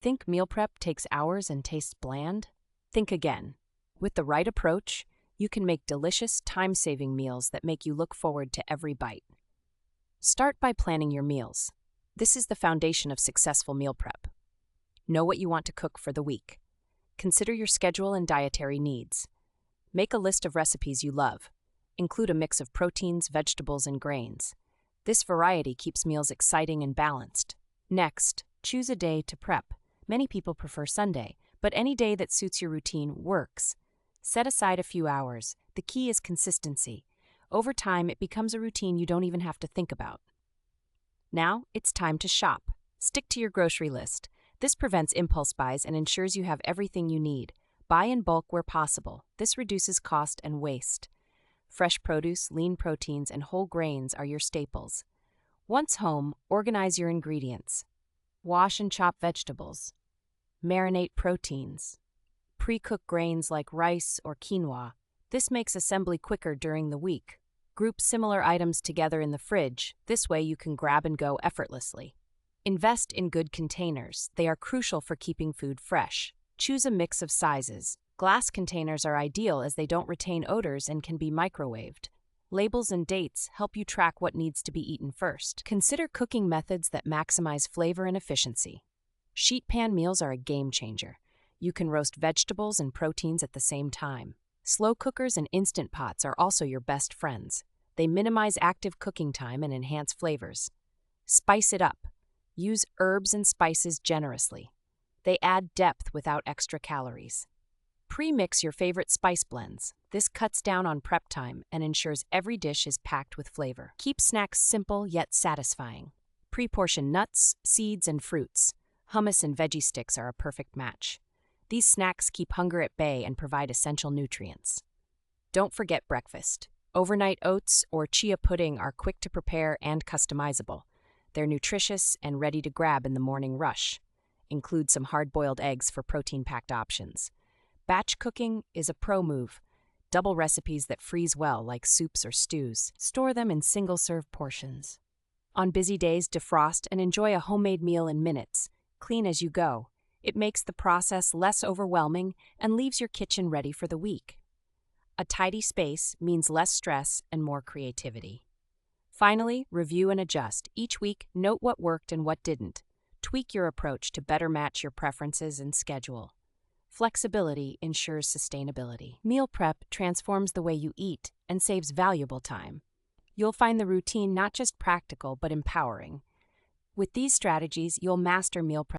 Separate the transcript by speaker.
Speaker 1: Think meal prep takes hours and tastes bland? Think again. With the right approach, you can make delicious, time-saving meals that make you look forward to every bite. Start by planning your meals. This is the foundation of successful meal prep. Know what you want to cook for the week. Consider your schedule and dietary needs. Make a list of recipes you love. Include a mix of proteins, vegetables, and grains. This variety keeps meals exciting and balanced. Next, choose a day to prep. Many people prefer Sunday, but any day that suits your routine works. Set aside a few hours. The key is consistency. Over time, it becomes a routine you don't even have to think about. Now, it's time to shop. Stick to your grocery list. This prevents impulse buys and ensures you have everything you need. Buy in bulk where possible. This reduces cost and waste. Fresh produce, lean proteins, and whole grains are your staples. Once home, organize your ingredients. Wash and chop vegetables. Marinate proteins. Pre-cook grains like rice or quinoa. This makes assembly quicker during the week. Group similar items together in the fridge. This way you can grab and go effortlessly. Invest in good containers. They are crucial for keeping food fresh. Choose a mix of sizes. Glass containers are ideal as they don't retain odors and can be microwaved. Labels and dates help you track what needs to be eaten first. Consider cooking methods that maximize flavor and efficiency. Sheet pan meals are a game changer. You can roast vegetables and proteins at the same time. Slow cookers and instant pots are also your best friends. They minimize active cooking time and enhance flavors. Spice it up. Use herbs and spices generously. They add depth without extra calories. Pre-mix your favorite spice blends. This cuts down on prep time and ensures every dish is packed with flavor. Keep snacks simple yet satisfying. Pre-portion nuts, seeds, and fruits. Hummus and veggie sticks are a perfect match. These snacks keep hunger at bay and provide essential nutrients. Don't forget breakfast. Overnight oats or chia pudding are quick to prepare and customizable. They're nutritious and ready to grab in the morning rush. Include some hard-boiled eggs for protein-packed options. Batch cooking is a pro move. Double recipes that freeze well, like soups or stews. Store them in single-serve portions. On busy days, defrost and enjoy a homemade meal in minutes. Clean as you go. It makes the process less overwhelming and leaves your kitchen ready for the week. A tidy space means less stress and more creativity. Finally, review and adjust. Each week, note what worked and what didn't. Tweak your approach to better match your preferences and schedule. Flexibility ensures sustainability. Meal prep transforms the way you eat and saves valuable time. You'll find the routine not just practical but empowering. With these strategies, you'll master meal prep